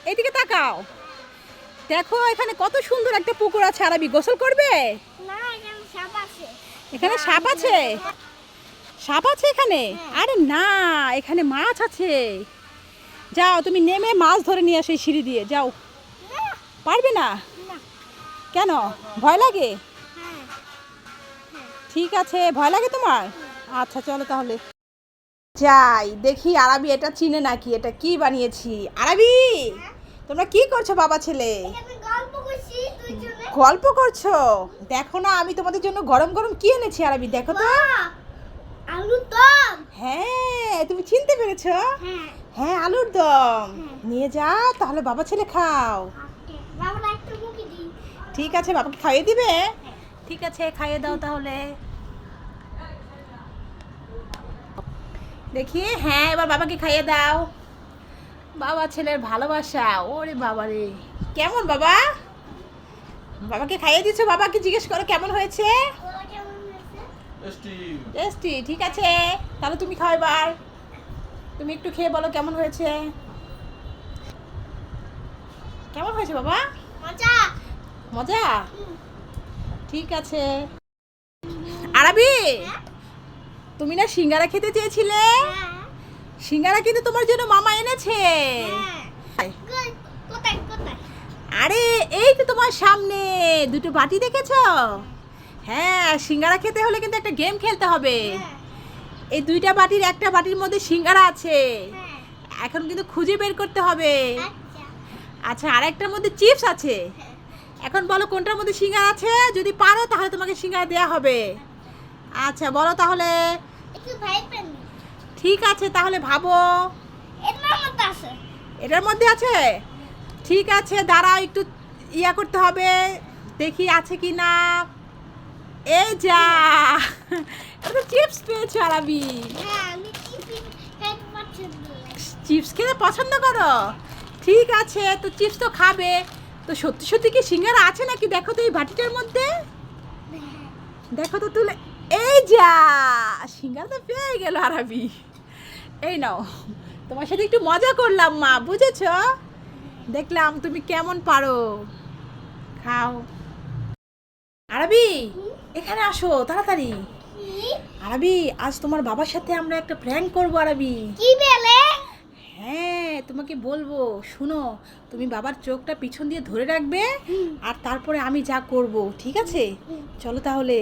এইদিকে তাকাও, দেখো এখানে কত সুন্দর একটা পুকুর আছে। আরবি গোসল করবে? না, এখানে সাপ আছে। এখানে সাপ আছে? সাপ আছে এখানে? আরে না, এখানে মাছ আছে। যাও তুমি নেমে মাছ ধরে নিয়ে আসো এই সিঁড়ি দিয়ে, যাও। পারবে না? না। কেন, ভয় লাগে? হ্যাঁ। ঠিক আছে, ভয় লাগে তোমার? আচ্ছা চলো তাহলে যাই, দেখি আরবি এটা চিনে নাকি। এটা কি বানিয়েছি? আরবি, তোমরা কি করছো বাবা ছেলে? আমি গল্প করছি দুইজনে। গল্প করছো? দেখো না, আমি তোমাদের জন্য গরম গরম কি এনেছি আরবি, দেখো তো। আলু দম। হ্যাঁ, তুমি চিনতে পেরেছো? হ্যাঁ। হ্যাঁ, আলুর দম। হ্যাঁ। নিয়ে যাও তাহলে, বাবা ছেলে খাও। ওকে, বাবা একটু মুখে দিই। ঠিক আছে, বাবাকে খাইয়ে দিবে? ঠিক আছে, খাইয়ে দাও তাহলে। দেখি, হ্যাঁ এবার বাবাকে খাইয়ে দাও। বাবা ছেলের ভালোবাসা, ওরে বাবা রে। কেমন বাবা? বাবাকে খাইয়ে দিচ্ছ, বাবাকে জিজ্ঞেস করো কেমন হয়েছে। বাবা কেমন হয়েছে? টেস্টি। ঠিক আছে, তাহলে তুমি খাও এবার। তুমি একটু খেয়ে বলো কেমন হয়েছে। কেমন হয়েছে বাবা? মজা। মজা? ঠিক আছে। আরবি, হ্যাঁ? তুমি না সিঙ্গারা খেতে চেয়েছিলে? হ্যাঁ। সিঙ্গারা কিন্তু তোমার জন্য মামা এনেছে। হ্যাঁ। কোথায় কোথায়? আরে এই তো তোমার সামনে দুটো বাটি দেখেছো? হ্যাঁ, সিঙ্গারা খেতে হলে কিন্তু একটা গেম খেলতে হবে। হ্যাঁ। এই দুইটা বাটির একটা বাটির মধ্যে সিঙ্গারা আছে। হ্যাঁ। এখন কিন্তু খুঁজে বের করতে হবে। আচ্ছা। আচ্ছা, আরেকটার মধ্যে চিপস আছে। হ্যাঁ। এখন বলো কোনটার মধ্যে সিঙ্গারা আছে, যদি পারো তাহলে তোমাকে সিঙ্গারা দেওয়া হবে। আচ্ছা বলো তাহলে। একটু ভাইবেন। ঠিক আছে তাহলে ভাবো। এটার মধ্যে আছে। এটার মধ্যে আছে? ঠিক আছে, দাঁড়াও একটু ইয়া করতে হবে, দেখি আছে কি না। এই যা, এটা তো চিপস পেয়েছো আরবি। হ্যাঁ, আমি টিফিন খাইতে পছন্দ করি। চিপস খেতে পছন্দ করো? ঠিক আছে, তো চিপস তো খাবে। তো সত্যি সত্যি কি সিঙ্গারা আছে নাকি দেখো তো এই বাটিটার মধ্যে। দেখো তো তুলে, এই যা, সিঙ্গারা তো পেয়ে গেল আরবি। এই নাও, তোমার সাথে একটু মজা করলাম মা, বুঝেছো? দেখলাম তুমি কেমন পারো। খাও। আরবি, এখানে আসো তাড়াতাড়ি। কি? আরবি, আজ তোমার বাবার সাথে আমরা একটা প্র্যাঙ্ক করবো আরবি। কি বেলে? হ্যাঁ, তোমাকে বলবো, শুনো। তুমি বাবার চোখটা পিছন দিয়ে ধরে রাখবে, আর তারপরে আমি যা করব, ঠিক আছে? চলো তাহলে।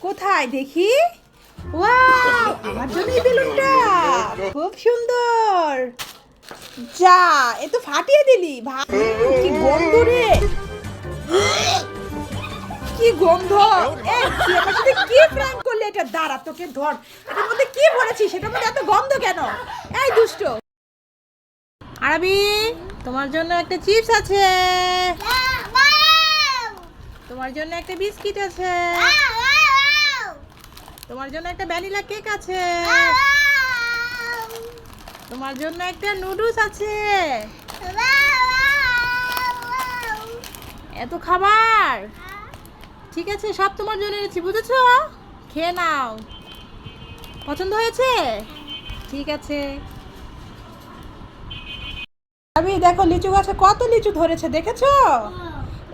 কোথায় দেখি? ওয়াও, আমার জন্য এই বেলুনটা খুব সুন্দর। যা, এ তো ফাটিয়ে দিলি। কি গন্ধ রে, কি গন্ধ। এই তুই আমার সাথে কি প্র্যাঙ্ক করলি? এটা দাঁড়া, তোকে ধর। এটার মধ্যে কি ভরেছিস? সেটার মধ্যে এত গন্ধ কেন? এই দুষ্ট আরবি, তোমার জন্য একটা চিপস আছে, তোমার জন্য একটা বিস্কিট আছে, তোমার জন্য একটা ভ্যানিলা কেক আছে, তোমার জন্য একটা নুডলস আছে। এত খাবার? ঠিক আছে, সব তোমার জন্য এনেছি, বুঝেছো? খেয়ে নাও। পছন্দ হয়েছে? ঠিক আছে। আমি দেখো লিচু গাছে কত লিচু ধরেছে, দেখেছো?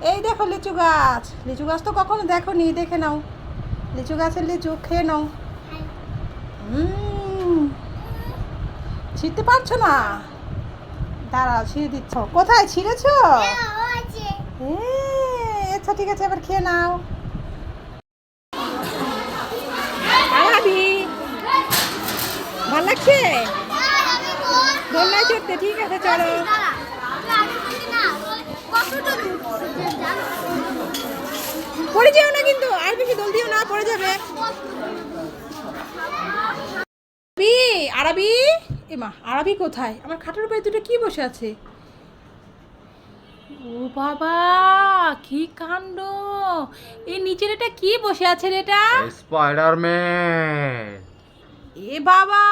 এই দেখো লিচু গাছ। লিচু গাছ তো কখনো দেখোনি, দেখে নাও। লিচু গাছের লিচু খেয়ে নাও। ছিঁড়তে পারছো না? দাঁড়াও, ছিঁড়ে দিচ্ছ। কোথায় ছিঁড়েছো? আচ্ছা ঠিক আছে, এবার খেয়ে নাও। আরবি, ভাল লাগছে? দোলনায় চড়তে? ঠিক আছে চলো। পড়ে যেও না কিন্তু, আর বেশি দোল দিও না, পড়ে যাবে। আরবি, আরবি, এমা আরবি কোথায়? আমার খাটের উপরে দুটো কি বসে আছে? ও বাবা, কি কাণ্ড! এই নিচের এটা কি বসে আছে রে? এটা স্পাইডারম্যান। এ বাবা,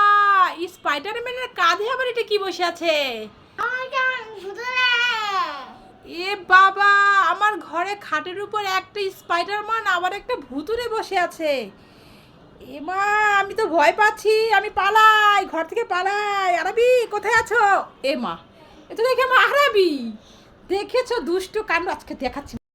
স্পাইডারম্যানের কাঁধে আবার এটা কি বসে আছে? আমার ভুতুরে এ বাবা, আমার ঘরে খাটের উপর একটা স্পাইডারম্যান আবার একটা ভুতুড়ে বসে আছে। এমা, আমি তো ভয় পাচ্ছি, আমি পালাই, ঘর থেকে পালাই। আরাবি কোথায় আছো? এ মা, এ তো দেখে মা আরাবি, দেখেছো দুষ্ট কাণ্ড, আজকে দেখাচ্ছি।